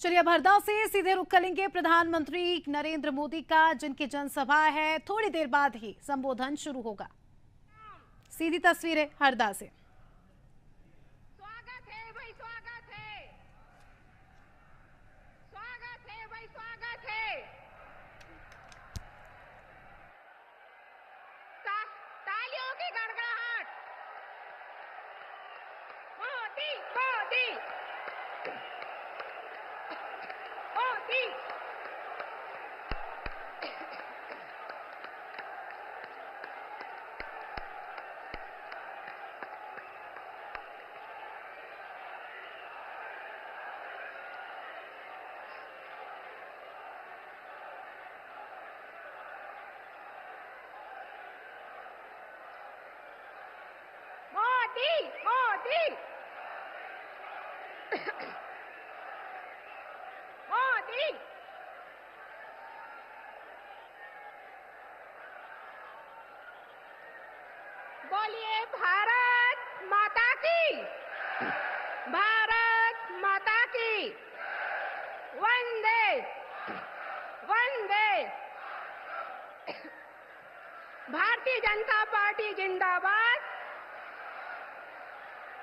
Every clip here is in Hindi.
चलिए अब हरदा से सीधे रुख करेंगे प्रधानमंत्री नरेंद्र मोदी का, जिनकी जनसभा है थोड़ी देर बाद ही संबोधन शुरू होगा। सीधी तस्वीरें हरदा से। स्वागत है भाई, स्वागत है, स्वागत है भाई, स्वागत है। तालियों की गड़गड़ाहट। मोदी मोदी मोदी। मोदी मोदी मोदी। बोलिए भारत माता की, भारत माता की। वंदे वंदे। भारतीय जनता पार्टी जिंदाबाद,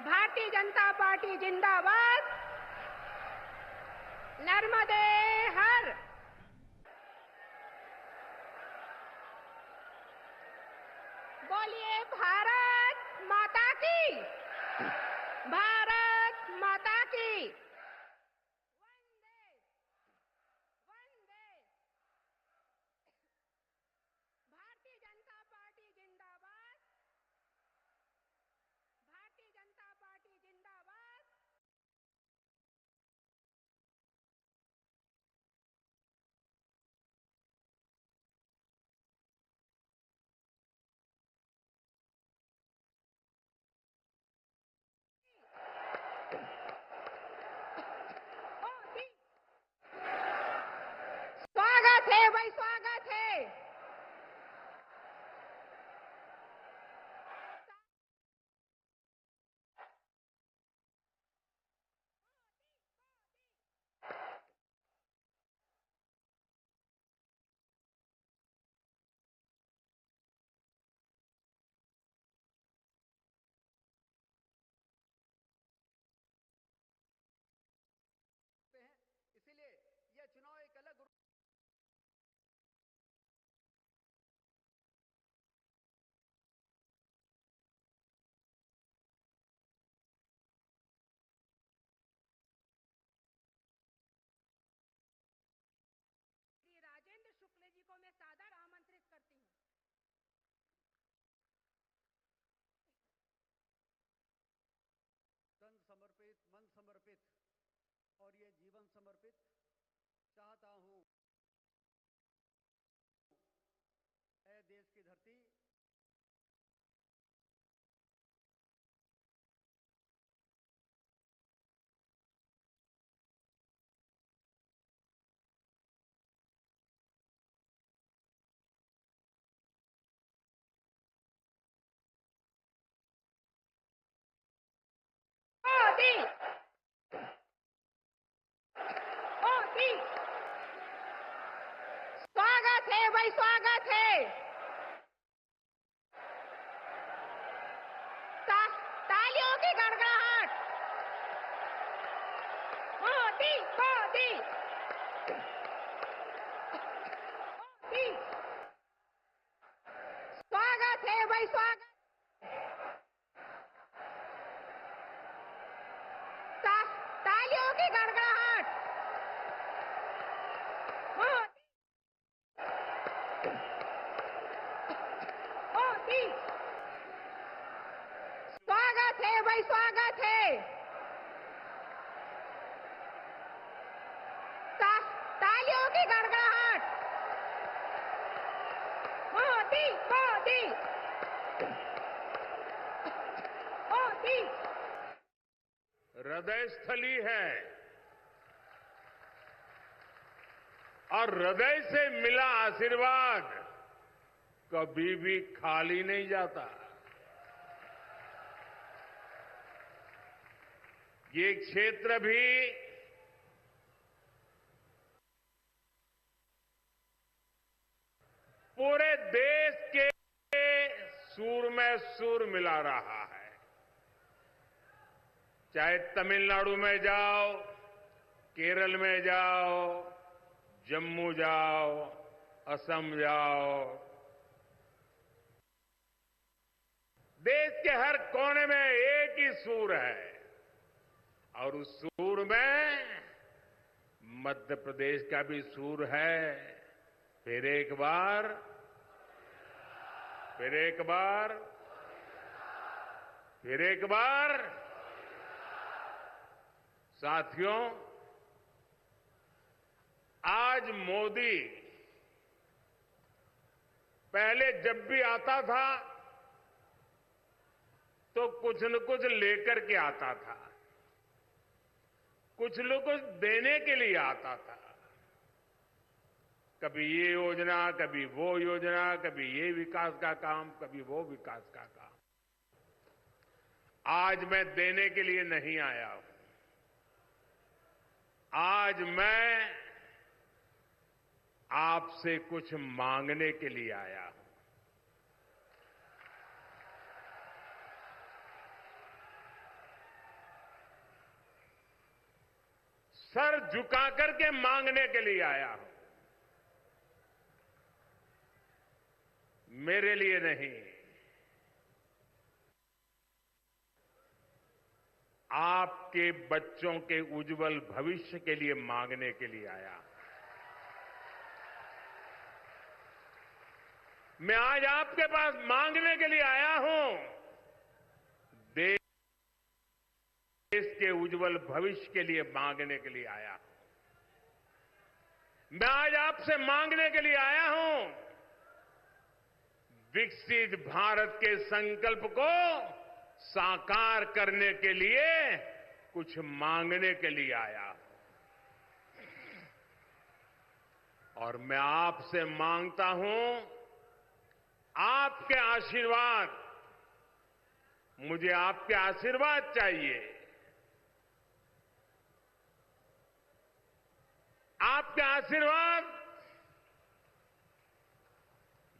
भारतीय जनता पार्टी जिंदाबाद। नर्मदे हर। बोलिए भारत माता की, भारत माता की। वंदे वंदे। भारतीय जनता पार्टी जिंदाबाद, भारतीय जनता पार्टी जिंदाबाद। मोदी। स्वागत है भाई, स्वागत है। इसीलिए यह चुनाव एक अलग राजेंद्र शुक्ल जी को मैं सादर आमंत्रित करती हूँ। तन समर्पित, मन समर्पित और ये जीवन समर्पित चाहता हूं। ऐ देश की धरती, मोदी मोदी। स्वागत है भाई, स्वागत है। तालियों की गड़गड़ाहट। मोदी मोदी मोदी। स्वागत है भाई, स्वागत। तालियों की गड़गड़ाहट। मोदी मोदी। स्वागत है भाई, स्वागत है। तालियों की गड़गड़ाहट। मोदी मोदी मोदी। हृदयस्थली है और हृदय से मिला आशीर्वाद कभी भी खाली नहीं जाता। ये क्षेत्र भी सूर में सूर मिला रहा है। चाहे तमिलनाडु में जाओ, केरल में जाओ, जम्मू जाओ, असम जाओ, देश के हर कोने में एक ही सूर है और उस सूर में मध्य प्रदेश का भी सूर है। फिर एक बार, फिर एक बार, फिर एक बार। साथियों, आज मोदी पहले जब भी आता था तो कुछ न कुछ लेकर के आता था, कुछ न कुछ देने के लिए आता था। कभी ये योजना, कभी वो योजना, कभी ये विकास का काम, कभी वो विकास का काम। आज मैं देने के लिए नहीं आया हूं, आज मैं आपसे कुछ मांगने के लिए आया हूं। सर झुका करके मांगने के लिए आया हूं, मेरे लिए नहीं, आपके बच्चों के उज्जवल भविष्य के लिए मांगने के लिए आया हूं। मैं आज आपके पास मांगने के लिए आया हूं, देश के उज्जवल भविष्य के लिए मांगने के लिए आया हूं। मैं आज आपसे मांगने के लिए आया हूं, विकसित भारत के संकल्प को साकार करने के लिए कुछ मांगने के लिए आया हूं। और मैं आपसे मांगता हूं आपके आशीर्वाद, मुझे आपके आशीर्वाद चाहिए। आपके आशीर्वाद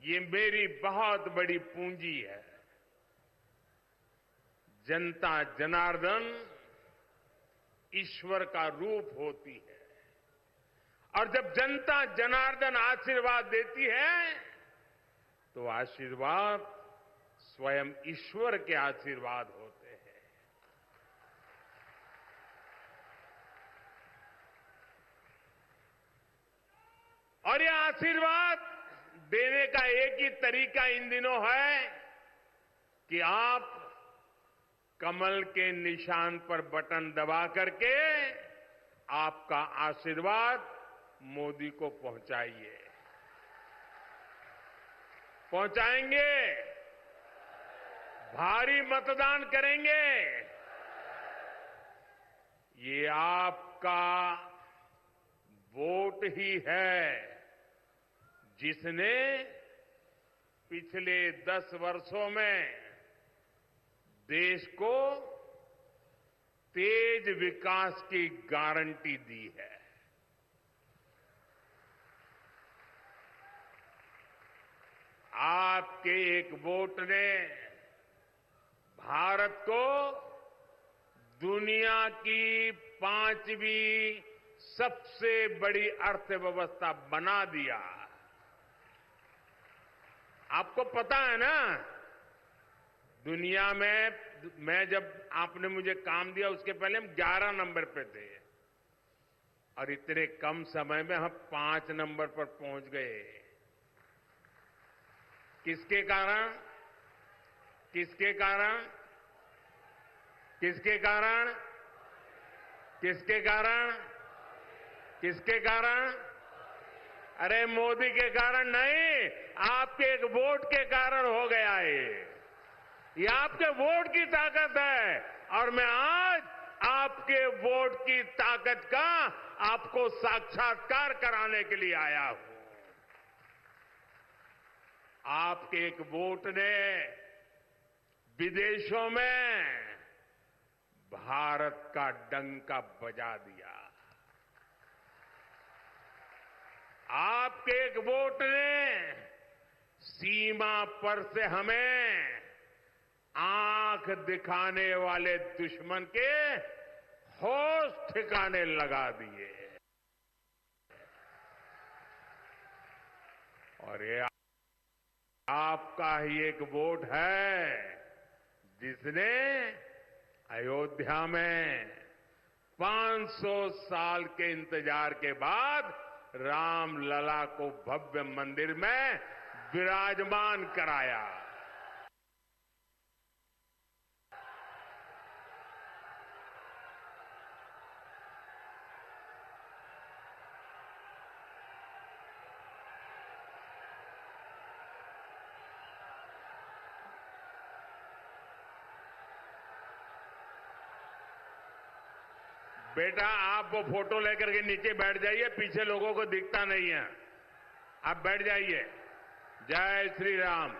ये मेरी बहुत बड़ी पूंजी है। जनता जनार्दन ईश्वर का रूप होती है और जब जनता जनार्दन आशीर्वाद देती है तो आशीर्वाद स्वयं ईश्वर के आशीर्वाद होते हैं। और यह आशीर्वाद देने का एक ही तरीका इन दिनों है कि आप कमल के निशान पर बटन दबा करके आपका आशीर्वाद मोदी को पहुंचाइए। पहुंचाएंगे, भारी मतदान करेंगे। ये आपका वोट ही है जिसने पिछले 10 वर्षों में देश को तेज विकास की गारंटी दी है। आपके एक वोट ने भारत को दुनिया की 5वीं सबसे बड़ी अर्थव्यवस्था बना दिया। आपको पता है ना, दुनिया में मैं जब आपने मुझे काम दिया उसके पहले हम 11 नंबर पे थे और इतने कम समय में हम 5 नंबर पर पहुंच गए। किसके कारण? किसके कारण? किसके कारण? किसके कारण? किसके कारण? अरे मोदी के कारण नहीं, आपके एक वोट के कारण हो गया है। ये आपके वोट की ताकत है और मैं आज आपके वोट की ताकत का आपको साक्षात्कार कराने के लिए आया हूं। आपके एक वोट ने विदेशों में भारत का डंका बजा दिया। आपके एक वोट ने सीमा पर से हमें आंख दिखाने वाले दुश्मन के होश ठिकाने लगा दिए। और ये आपका ही एक वोट है जिसने अयोध्या में 500 साल के इंतजार के बाद राम लला को भव्य मंदिर में विराजमान कराया। बेटा आप वो फोटो लेकर के नीचे बैठ जाइए, पीछे लोगों को दिखता नहीं है, आप बैठ जाइए। जय श्री राम।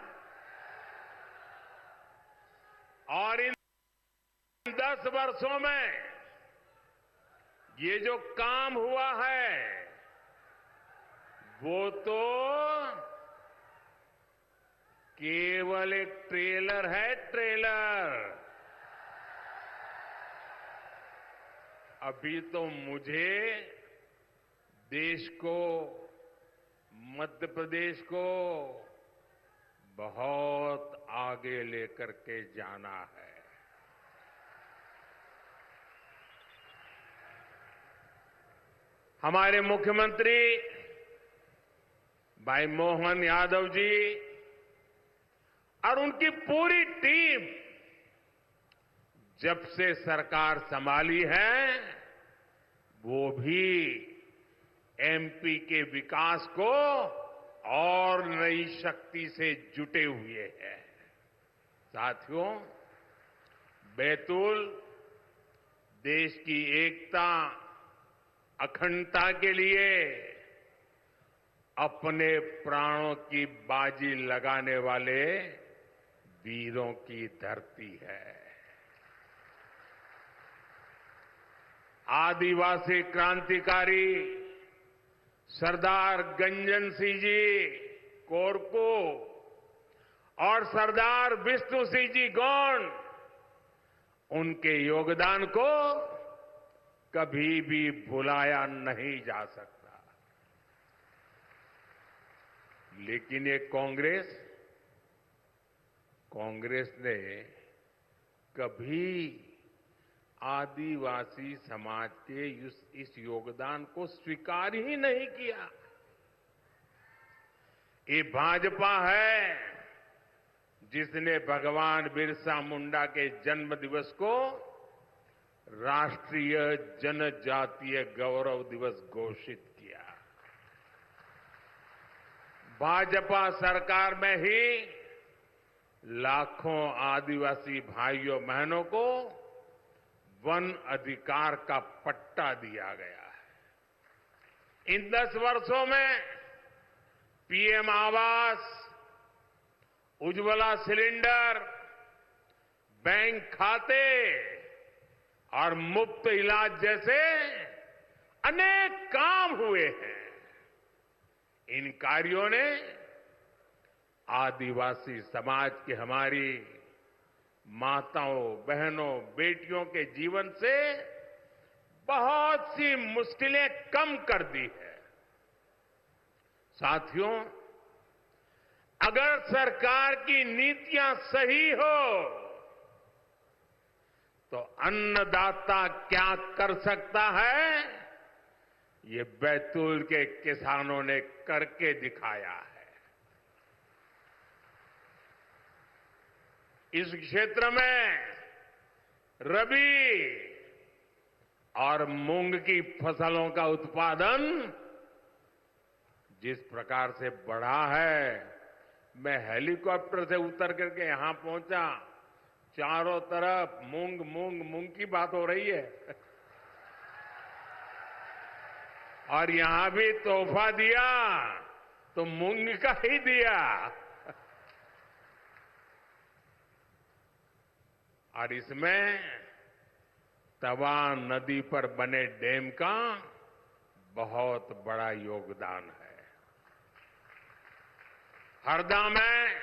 और इन 10 वर्षों में ये जो काम हुआ है वो तो केवल एक ट्रेलर है, ट्रेलर। अभी तो मुझे देश को, मध्य प्रदेश को बहुत आगे लेकर के जाना है। हमारे मुख्यमंत्री भाई मोहन यादव जी और उनकी पूरी टीम जब से सरकार संभाली है वो भी एमपी के विकास को और नई शक्ति से जुटे हुए हैं। साथियों, बैतूल देश की एकता, अखंडता के लिए अपने प्राणों की बाजी लगाने वाले वीरों की धरती है। आदिवासी क्रांतिकारी सरदार गंजन सिंह जी कोरको और सरदार विष्णु सिंह जी गौंड, उनके योगदान को कभी भी भुलाया नहीं जा सकता। लेकिन ये कांग्रेस ने कभी आदिवासी समाज के इस योगदान को स्वीकार ही नहीं किया। ये भाजपा है जिसने भगवान बिरसा मुंडा के जन्म दिवस को राष्ट्रीय जनजातीय गौरव दिवस घोषित किया। भाजपा सरकार में ही लाखों आदिवासी भाइयों बहनों को वन अधिकार का पट्टा दिया गया है। इन 10 वर्षों में पीएम आवास, उज्ज्वला सिलेंडर, बैंक खाते और मुफ्त इलाज जैसे अनेक काम हुए हैं। इन कार्यों ने आदिवासी समाज की हमारी माताओं, बहनों, बेटियों के जीवन से बहुत सी मुश्किलें कम कर दी है। साथियों, अगर सरकार की नीतियां सही हो तो अन्नदाता क्या कर सकता है, ये बैतूल के किसानों ने करके दिखाया है। इस क्षेत्र में रबी और मूंग की फसलों का उत्पादन जिस प्रकार से बढ़ा है, मैं हेलीकॉप्टर से उतर करके यहां पहुंचा, चारों तरफ मूंग मूंग मूंग की बात हो रही है। और यहां भी तोहफा दिया तो मूंग का ही दिया। और इसमें तवा नदी पर बने डैम का बहुत बड़ा योगदान है। हरदा में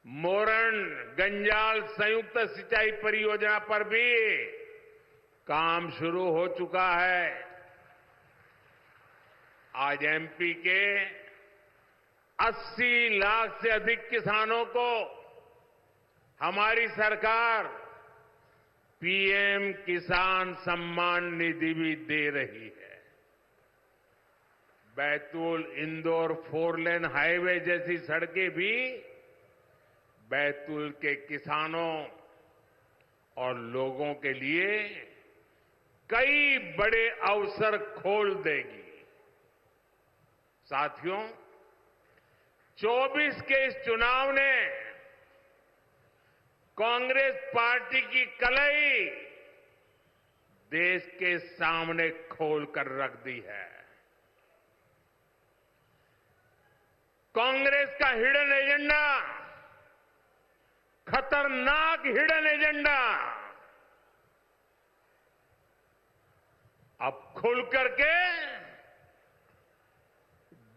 मोरन गंजाल संयुक्त सिंचाई परियोजना पर भी काम शुरू हो चुका है। आज एमपी के 80 लाख से अधिक किसानों को हमारी सरकार पीएम किसान सम्मान निधि भी दे रही है। बैतूल इंदौर 4 लेन हाईवे जैसी सड़कें भी बैतूल के किसानों और लोगों के लिए कई बड़े अवसर खोल देगी। साथियों, 24 के इस चुनाव ने कांग्रेस पार्टी की कलई देश के सामने खोल कर रख दी है। कांग्रेस का हिडन एजेंडा, खतरनाक हिडन एजेंडा अब खुल करके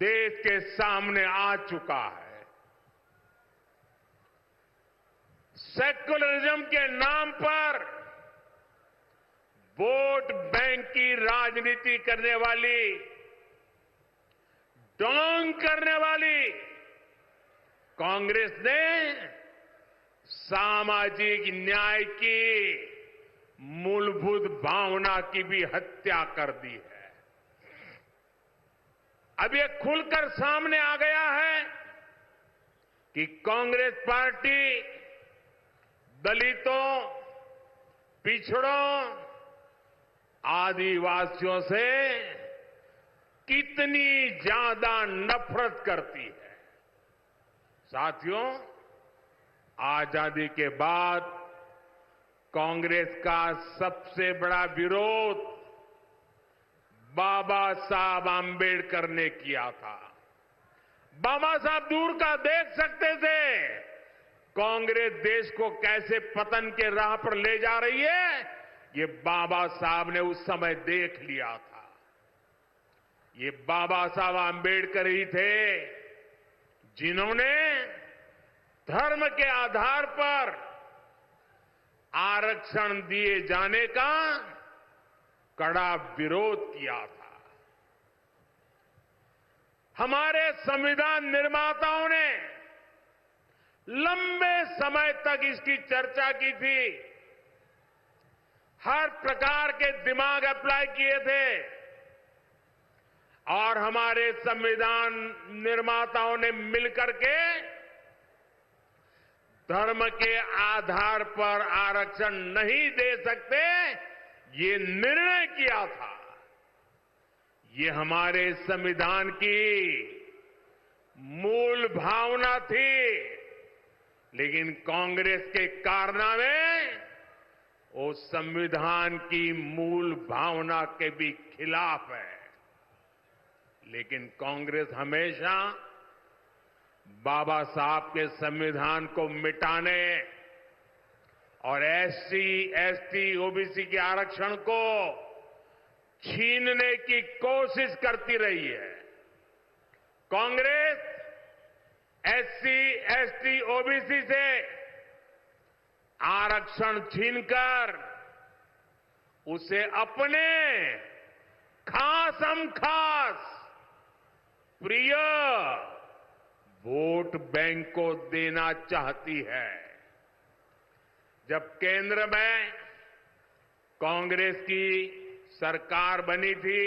देश के सामने आ चुका है। सेक्युलरिज्म के नाम पर वोट बैंक की राजनीति करने वाली, डोंग करने वाली कांग्रेस ने सामाजिक न्याय की मूलभूत भावना की भी हत्या कर दी है। अब ये खुलकर सामने आ गया है कि कांग्रेस पार्टी दलितों, पिछड़ों, आदिवासियों से कितनी ज्यादा नफरत करती है। साथियों, आजादी के बाद कांग्रेस का सबसे बड़ा विरोध बाबा साहब आंबेडकर ने किया था। बाबा साहब दूर का देख सकते थे कांग्रेस देश को कैसे पतन के राह पर ले जा रही है, ये बाबा साहब ने उस समय देख लिया था। ये बाबा साहब आंबेडकर ही थे जिन्होंने धर्म के आधार पर आरक्षण दिए जाने का कड़ा विरोध किया था। हमारे संविधान निर्माताओं ने लंबे समय तक इसकी चर्चा की थी, हर प्रकार के दिमाग अप्लाई किए थे और हमारे संविधान निर्माताओं ने मिलकर के धर्म के आधार पर आरक्षण नहीं दे सकते, ये निर्णय किया था। ये हमारे संविधान की मूल भावना थी, लेकिन कांग्रेस के कारनामे वो संविधान की मूल भावना के भी खिलाफ है। लेकिन कांग्रेस हमेशा बाबा साहब के संविधान को मिटाने और एससी, एसटी, ओबीसी के आरक्षण को छीनने की कोशिश करती रही है। कांग्रेस एससी, एसटी, ओबीसी से आरक्षण छीनकर उसे अपने खासम खास प्रिय वोट बैंक को देना चाहती है। जब केंद्र में कांग्रेस की सरकार बनी थी,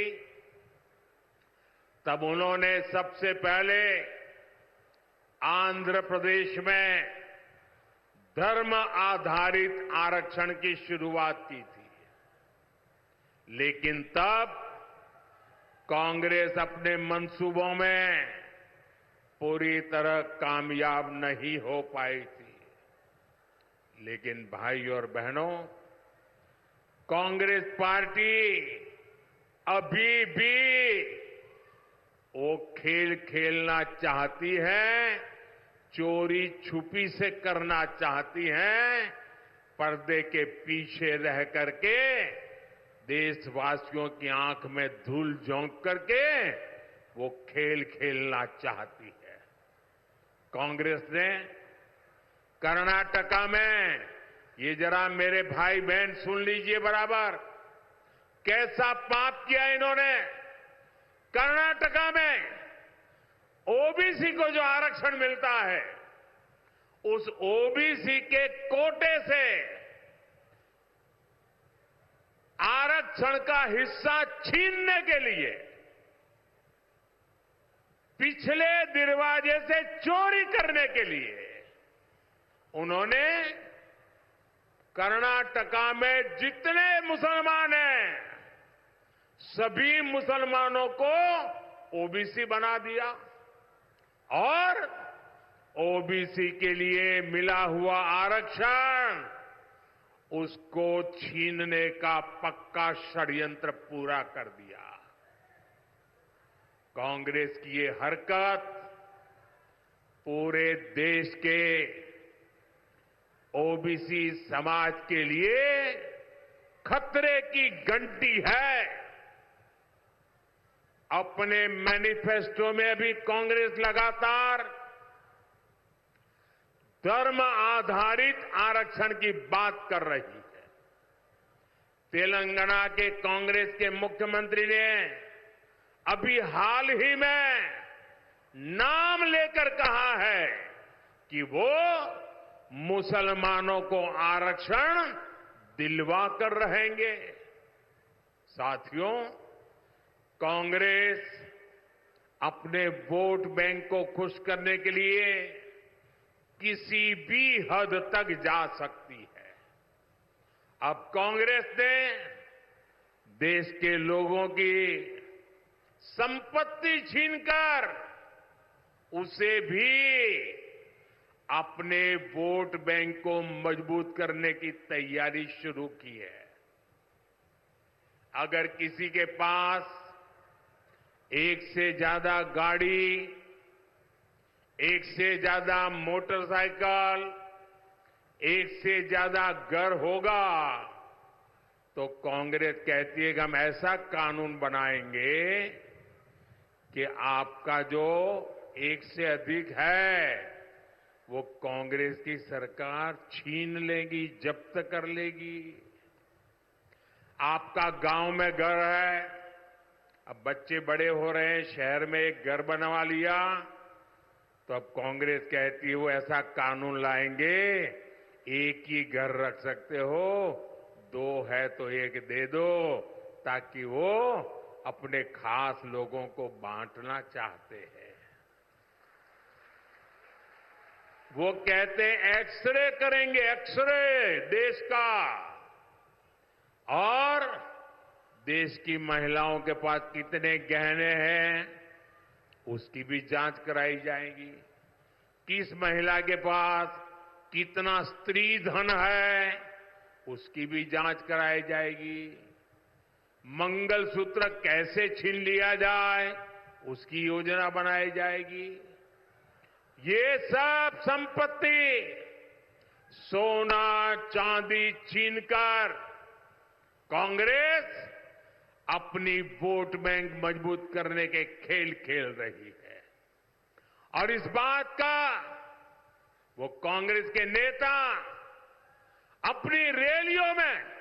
तब उन्होंने सबसे पहले आंध्र प्रदेश में धर्म आधारित आरक्षण की शुरुआत की थी। लेकिन तब कांग्रेस अपने मंसूबों में पूरी तरह कामयाब नहीं हो पाई थी। लेकिन भाई और बहनों, कांग्रेस पार्टी अभी भी वो खेल खेलना चाहती है, चोरी छुपी से करना चाहती है, पर्दे के पीछे रह करके देशवासियों की आंख में धूल झोंक करके वो खेल खेलना चाहती है। कांग्रेस ने कर्नाटका में, ये जरा मेरे भाई बहन सुन लीजिए बराबर, कैसा पाप किया इन्होंने। कर्नाटका में ओबीसी को जो आरक्षण मिलता है, उस ओबीसी के कोटे से आरक्षण का हिस्सा छीनने के लिए पिछले दरवाजे से चोरी करने के लिए उन्होंने कर्नाटका में जितने मुसलमान हैं, सभी मुसलमानों को ओबीसी बना दिया और ओबीसी के लिए मिला हुआ आरक्षण उसको छीनने का पक्का षड्यंत्र पूरा कर दिया। कांग्रेस की ये हरकत पूरे देश के ओबीसी समाज के लिए खतरे की घंटी है। अपने मैनिफेस्टो में भी कांग्रेस लगातार धर्म आधारित आरक्षण की बात कर रही है। तेलंगाना के कांग्रेस के मुख्यमंत्री ने अभी हाल ही में नाम लेकर कहा है कि वो मुसलमानों को आरक्षण दिलवा कर रहेंगे। साथियों, कांग्रेस अपने वोट बैंक को खुश करने के लिए किसी भी हद तक जा सकती है। अब कांग्रेस ने देश के लोगों की संपत्ति छीनकर उसे भी अपने वोट बैंक को मजबूत करने की तैयारी शुरू की है। अगर किसी के पास एक से ज्यादा गाड़ी, एक से ज्यादा मोटरसाइकिल, एक से ज्यादा घर होगा, तो कांग्रेस कहती है कि हम ऐसा कानून बनाएंगे कि आपका जो एक से अधिक है वो कांग्रेस की सरकार छीन लेगी, जब्त कर लेगी। आपका गांव में घर है, अब बच्चे बड़े हो रहे हैं, शहर में एक घर बनवा लिया, तो अब कांग्रेस कहती है वो ऐसा कानून लाएंगे, एक ही घर रख सकते हो, दो है तो एक दे दो, ताकि वो अपने खास लोगों को बांटना चाहते हैं। वो कहते हैं एक्सरे करेंगे, एक्सरे देश का, और देश की महिलाओं के पास कितने गहने हैं उसकी भी जांच कराई जाएगी। किस महिला के पास कितना स्त्री धन है उसकी भी जांच कराई जाएगी। मंगलसूत्र कैसे छीन लिया जाए उसकी योजना बनाई जाएगी। ये सब संपत्ति सोना चांदी छीनकर कांग्रेस अपनी वोट बैंक मजबूत करने के खेल खेल रही है। और इस बात का वो कांग्रेस के नेता अपनी रैलियों में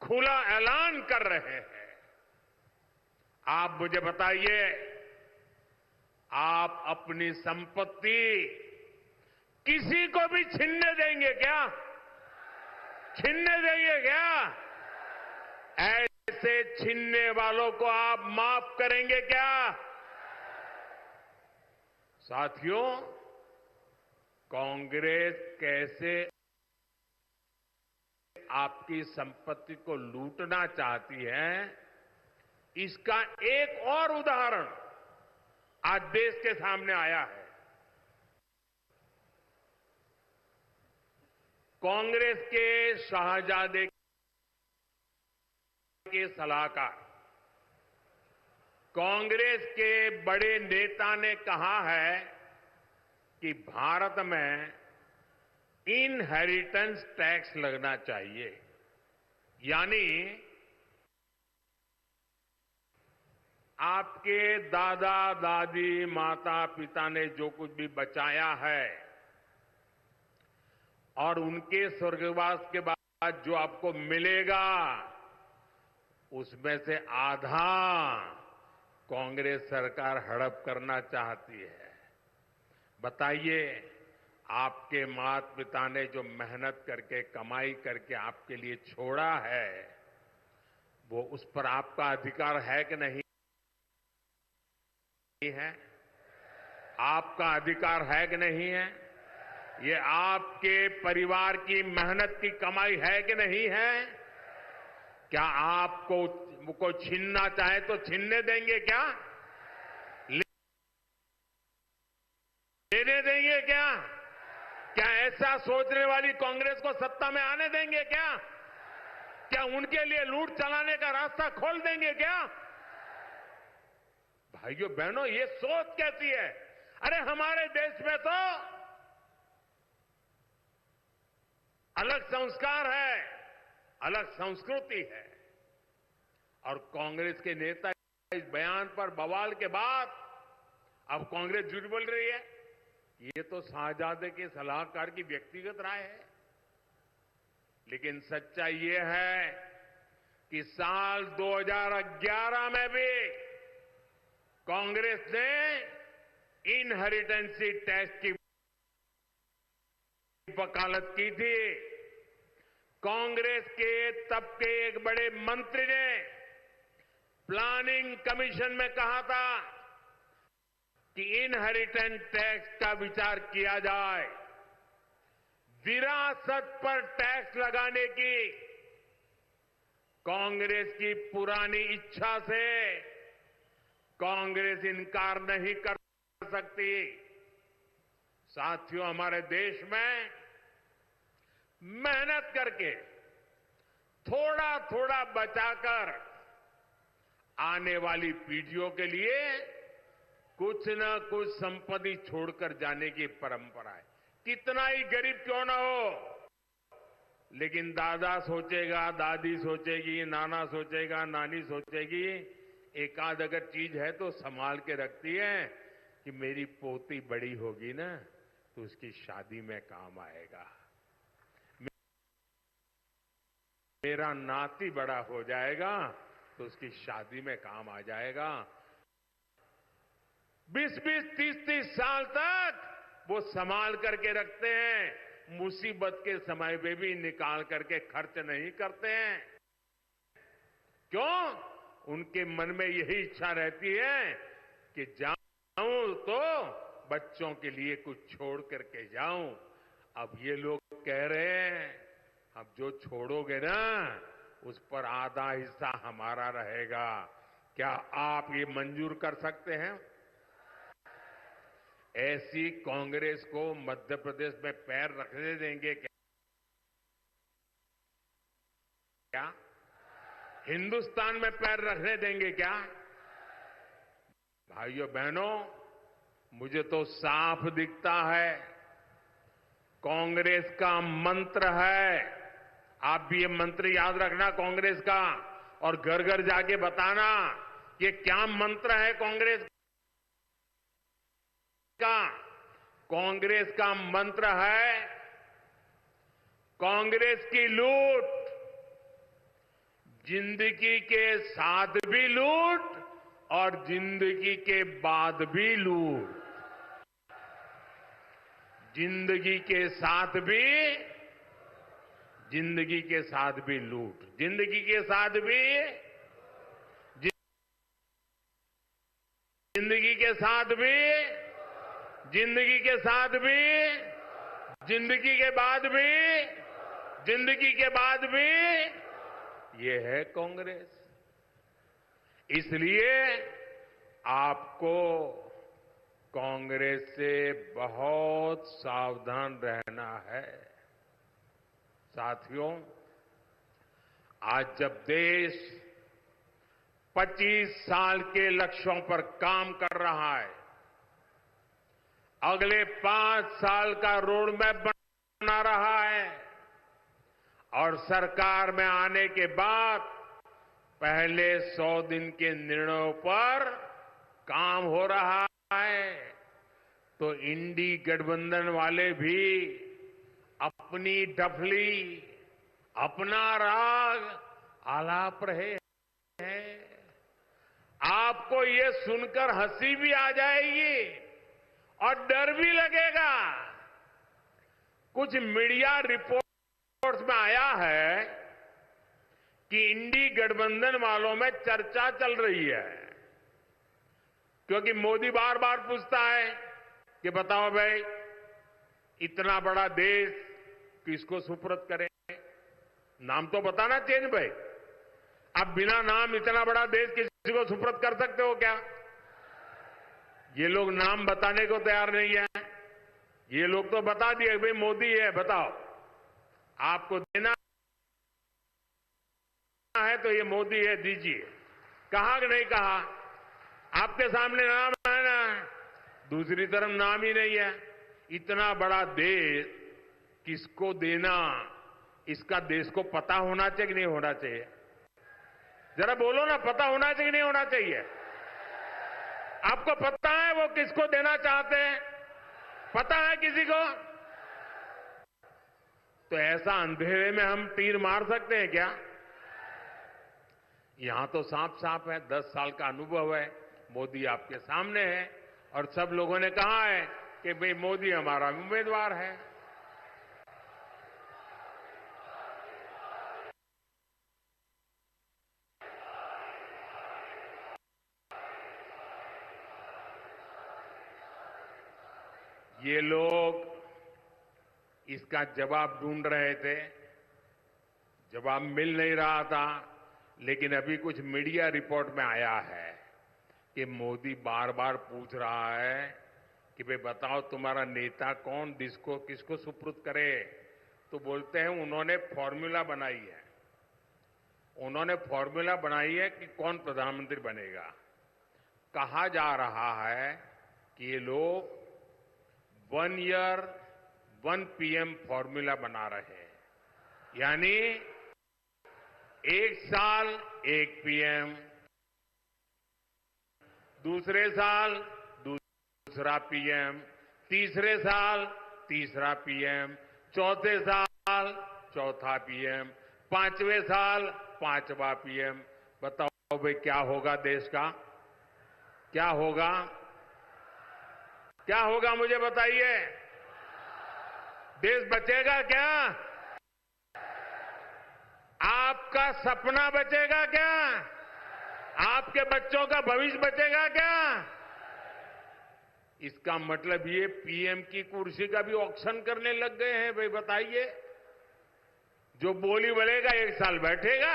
खुला ऐलान कर रहे हैं। आप मुझे बताइए, आप अपनी संपत्ति किसी को भी छीनने देंगे क्या? छीनने देंगे क्या? ऐसे छीनने वालों को आप माफ करेंगे क्या? साथियों, कांग्रेस कैसे आपकी संपत्ति को लूटना चाहती है, इसका एक और उदाहरण आज देश के सामने आया है। कांग्रेस के शाहजादे के सलाहकार, कांग्रेस के बड़े नेता ने कहा है कि भारत में इनहेरिटेंस टैक्स लगना चाहिए, यानी आपके दादा दादी माता पिता ने जो कुछ भी बचाया है और उनके स्वर्गवास के बाद जो आपको मिलेगा उसमें से आधा कांग्रेस सरकार हड़प करना चाहती है। बताइए, आपके माता पिता ने जो मेहनत करके कमाई करके आपके लिए छोड़ा है वो उस पर आपका अधिकार है कि नहीं है? आपका अधिकार है कि नहीं है? ये आपके परिवार की मेहनत की कमाई है कि नहीं है? क्या आपको को छीनना चाहे तो छीनने देंगे क्या? लेने देंगे क्या? क्या ऐसा सोचने वाली कांग्रेस को सत्ता में आने देंगे क्या? क्या उनके लिए लूट चलाने का रास्ता खोल देंगे क्या? भाइयों बहनों, ये सोच कैसी है? अरे हमारे देश में तो अलग संस्कार है, अलग संस्कृति है, और कांग्रेस के नेता इस बयान पर बवाल के बाद अब कांग्रेस झूठ बोल रही है। ये तो शाहजादे के सलाहकार की व्यक्तिगत राय है, लेकिन सच्चाई ये है कि साल 2011 में भी कांग्रेस ने इनहेरिटेंसी टैक्स की वकालत की थी। कांग्रेस के तब के एक बड़े मंत्री ने प्लानिंग कमीशन में कहा था कि इनहेरिटेंस टैक्स का विचार किया जाए। विरासत पर टैक्स लगाने की कांग्रेस की पुरानी इच्छा से कांग्रेस इनकार नहीं कर सकती। साथियों, हमारे देश में मेहनत करके थोड़ा थोड़ा बचाकर आने वाली पीढ़ियों के लिए कुछ न कुछ संपत्ति छोड़कर जाने की परंपरा है। कितना ही गरीब क्यों ना हो, लेकिन दादा सोचेगा, दादी सोचेगी, नाना सोचेगा, नानी सोचेगी, एक आध अगर चीज है तो संभाल के रखती है कि मेरी पोती बड़ी होगी ना तो उसकी शादी में काम आएगा, मेरा नाती बड़ा हो जाएगा तो उसकी शादी में काम आ जाएगा। 20-20, 30-30 साल तक वो संभाल करके रखते हैं, मुसीबत के समय में भी निकाल करके खर्च नहीं करते हैं। क्यों? उनके मन में यही इच्छा रहती है कि जाऊं तो बच्चों के लिए कुछ छोड़ करके जाऊं। अब ये लोग कह रहे हैं अब जो छोड़ोगे ना उस पर आधा हिस्सा हमारा रहेगा। क्या आप ये मंजूर कर सकते हैं? ऐसी कांग्रेस को मध्य प्रदेश में पैर रखने देंगे क्या? हिंदुस्तान में पैर रखने देंगे क्या? भाइयों बहनों, मुझे तो साफ दिखता है कांग्रेस का मंत्र है। आप भी ये मंत्र याद रखना कांग्रेस का, और घर घर जाके बताना ये क्या मंत्र है कांग्रेस का। कांग्रेस का मंत्र है कांग्रेस की लूट, जिंदगी के साथ भी लूट और जिंदगी के बाद भी लूट। जिंदगी के साथ भी लूट, जिंदगी के साथ भी, जिंदगी के साथ भी, जिंदगी के साथ भी, जिंदगी के बाद भी, जिंदगी के बाद भी, ये है कांग्रेस। इसलिए आपको कांग्रेस से बहुत सावधान रहना है। साथियों, आज जब देश 25 साल के लक्ष्यों पर काम कर रहा है, अगले 5 साल का रोड मैप बना रहा है और सरकार में आने के बाद पहले 100 दिन के निर्णयों पर काम हो रहा है, तो इंडी गठबंधन वाले भी अपनी डफली, अपना राग आलाप रहे हैं। आपको ये सुनकर हंसी भी आ जाएगी और डर भी लगेगा। कुछ मीडिया रिपोर्ट्स में आया है कि इंडी गठबंधन वालों में चर्चा चल रही है, क्योंकि मोदी बार बार पूछता है कि बताओ भाई, इतना बड़ा देश किसको सुपुर्द करें? नाम तो बताना चाहिए ना भाई। अब बिना नाम इतना बड़ा देश किसी को सुपुर्द कर सकते हो क्या? ये लोग नाम बताने को तैयार नहीं है। ये लोग तो बता दिए भाई मोदी है, बताओ आपको देना है तो ये मोदी है, दीजिए। कहा कि नहीं कहा? आपके सामने नाम है ना, दूसरी तरफ नाम ही नहीं है। इतना बड़ा देश किसको देना, इसका देश को पता होना चाहिए कि नहीं होना चाहिए? जरा बोलो ना, पता होना चाहिए कि नहीं होना चाहिए? आपको पता है वो किसको देना चाहते हैं? पता है किसी को? तो ऐसा अंधेरे में हम तीर मार सकते हैं क्या? यहां तो साफ साफ है, 10 साल का अनुभव है, मोदी आपके सामने है और सब लोगों ने कहा है कि भाई मोदी हमारा उम्मीदवार है। ये लोग इसका जवाब ढूंढ रहे थे, जवाब मिल नहीं रहा था, लेकिन अभी कुछ मीडिया रिपोर्ट में आया है कि मोदी बार बार पूछ रहा है कि भाई बताओ तुम्हारा नेता कौन, किसको सुपुर्द करे? तो बोलते हैं उन्होंने फॉर्मूला बनाई है। उन्होंने फॉर्मूला बनाई है कि कौन प्रधानमंत्री बनेगा। कहा जा रहा है कि ये लोग 1 ईयर 1 PM फॉर्मूला बना रहे हैं, यानी 1 साल 1 PM, दूसरे साल दूसरा PM, तीसरे साल तीसरा PM, चौथे साल चौथा PM, 5वें साल 5वां PM। बताओ भाई क्या होगा देश का? क्या होगा? क्या होगा मुझे बताइए? देश बचेगा क्या? आपका सपना बचेगा क्या? आपके बच्चों का भविष्य बचेगा क्या? इसका मतलब ये PM की कुर्सी का भी ऑक्शन करने लग गए हैं। भाई बताइए, जो बोली बोलेगा 1 साल बैठेगा।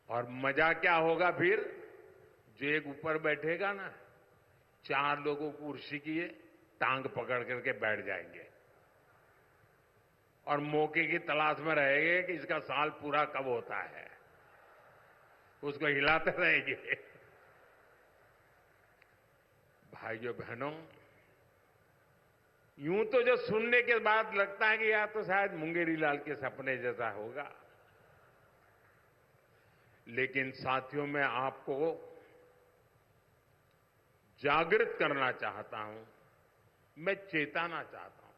और मजा क्या होगा फिर? जो एक ऊपर बैठेगा ना, 4 लोगों को कुर्सी की टांग पकड़ करके बैठ जाएंगे और मौके की तलाश में रहेंगे कि इसका साल पूरा कब होता है, उसको हिलाते रहेंगे। भाइयों बहनों, यूं तो जो सुनने के बाद लगता है कि यार तो शायद मुंगेरी लाल के सपने जैसा होगा, लेकिन साथियों मैं आपको जागृत करना चाहता हूं, मैं चेताना चाहता हूं।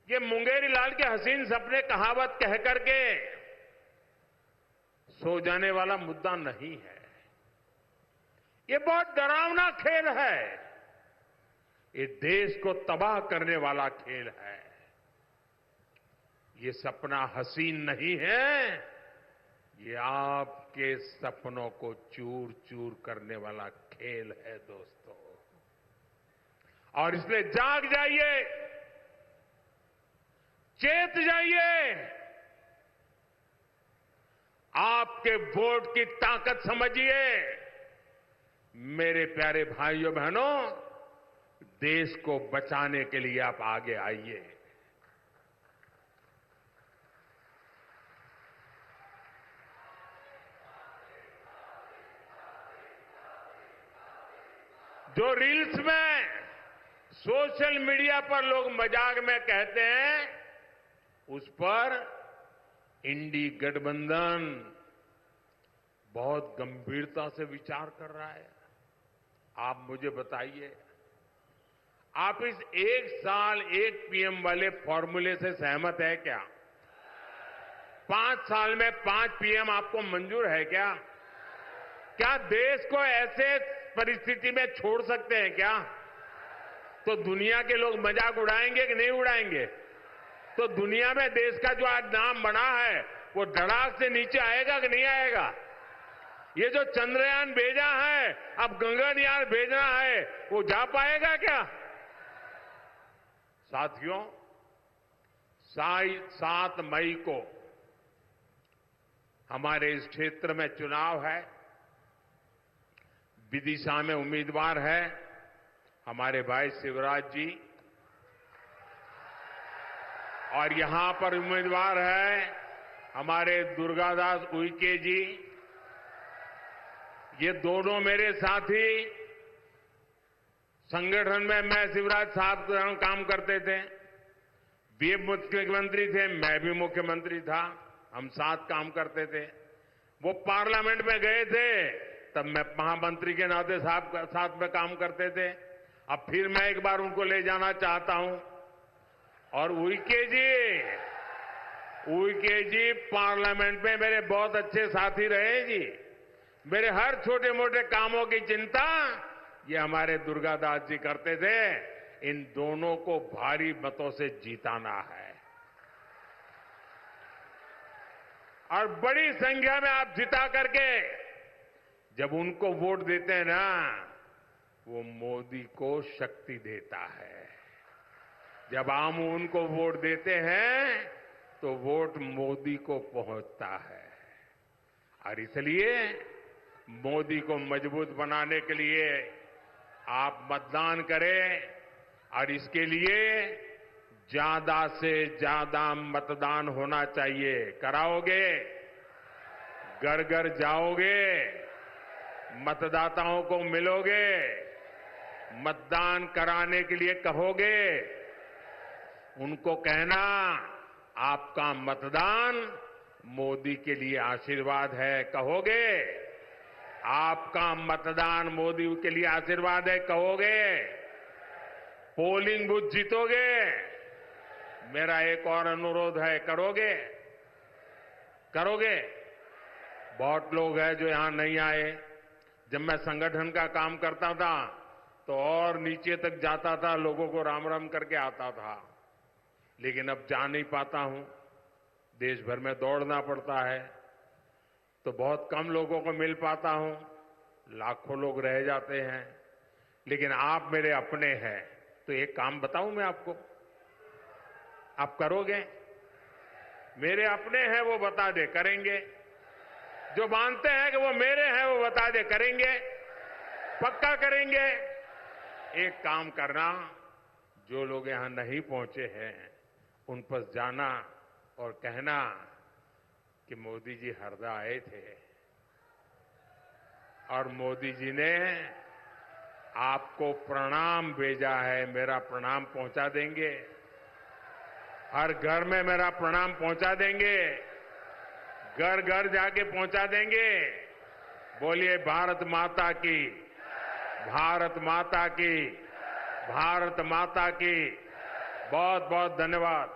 ये मुंगेरी लाल के हसीन सपने कहावत कह करके सो जाने वाला मुद्दा नहीं है। ये बहुत डरावना खेल है। ये देश को तबाह करने वाला खेल है। ये सपना हसीन नहीं है, ये आपके सपनों को चूर चूर करने वाला खेल है दोस्तों। और इसलिए जाग जाइए, चेत जाइए, आपके वोट की ताकत समझिए। मेरे प्यारे भाइयों बहनों, देश को बचाने के लिए आप आगे आइए। जो रील्स में, सोशल मीडिया पर लोग मजाक में कहते हैं, उस पर इंडी गठबंधन बहुत गंभीरता से विचार कर रहा है। आप मुझे बताइए, आप इस 1 साल 1 पीएम वाले फॉर्मूले से सहमत है क्या? 5 साल में 5 पीएम आपको मंजूर है क्या? क्या देश को ऐसे परिस्थिति में छोड़ सकते हैं क्या? तो दुनिया के लोग मजाक उड़ाएंगे कि नहीं उड़ाएंगे? तो दुनिया में देश का जो आज नाम बना है वो धड़ाक से नीचे आएगा कि नहीं आएगा? ये जो चंद्रयान भेजा है, अब गगनयान भेजना है, वो जा पाएगा क्या? साथियों, 7 मई को हमारे इस क्षेत्र में चुनाव है। विदिशा में उम्मीदवार है हमारे भाई शिवराज जी, और यहां पर उम्मीदवार है हमारे दुर्गादास उइके जी। ये दोनों मेरे साथी संगठन में मैं शिवराज साहब के साथ काम करते थे। वे मुख्यमंत्री थे, मैं भी मुख्यमंत्री था, हम साथ काम करते थे। वो पार्लियामेंट में गए थे तब मैं महामंत्री के नाते साथ में काम करते थे। अब फिर मैं एक बार उनको ले जाना चाहता हूं। और उइके जी पार्लियामेंट में मेरे बहुत अच्छे साथी रहे जी। मेरे हर छोटे मोटे कामों की चिंता ये हमारे दुर्गादास जी करते थे। इन दोनों को भारी मतों से जीताना है, और बड़ी संख्या में आप जिता करके जब उनको वोट देते हैं ना, वो मोदी को शक्ति देता है। जब हम उनको वोट देते हैं तो वोट मोदी को पहुंचता है। और इसलिए मोदी को मजबूत बनाने के लिए आप मतदान करें, और इसके लिए ज्यादा से ज्यादा मतदान होना चाहिए। कराओगे? घर घर जाओगे? मतदाताओं को मिलोगे? मतदान कराने के लिए कहोगे? उनको कहना आपका मतदान मोदी के लिए आशीर्वाद है, कहोगे? आपका मतदान मोदी के लिए आशीर्वाद है, कहोगे? पोलिंग बूथ जीतोगे? मेरा एक और अनुरोध है, करोगे? करोगे? बहुत लोग हैं जो यहां नहीं आए। जब मैं संगठन का काम करता था तो और नीचे तक जाता था, लोगों को राम राम करके आता था। लेकिन अब जा नहीं पाता हूं, देश भर में दौड़ना पड़ता है, तो बहुत कम लोगों को मिल पाता हूं, लाखों लोग रह जाते हैं। लेकिन आप मेरे अपने हैं, तो एक काम बताऊं मैं आपको, आप करोगे? मेरे अपने हैं वो बता दे, करेंगे? जो मानते हैं कि वो मेरे हैं वो बता दे, करेंगे? पक्का करेंगे? एक काम करना, जो लोग यहां नहीं पहुंचे हैं उन पर जाना और कहना कि मोदी जी हरदा आए थे और मोदी जी ने आपको प्रणाम भेजा है, मेरा प्रणाम पहुंचा देंगे। हर घर में मेरा प्रणाम पहुंचा देंगे, घर घर जाके पहुंचा देंगे। बोलिए भारत माता की, भारत माता की, भारत माता की। बहुत बहुत धन्यवाद।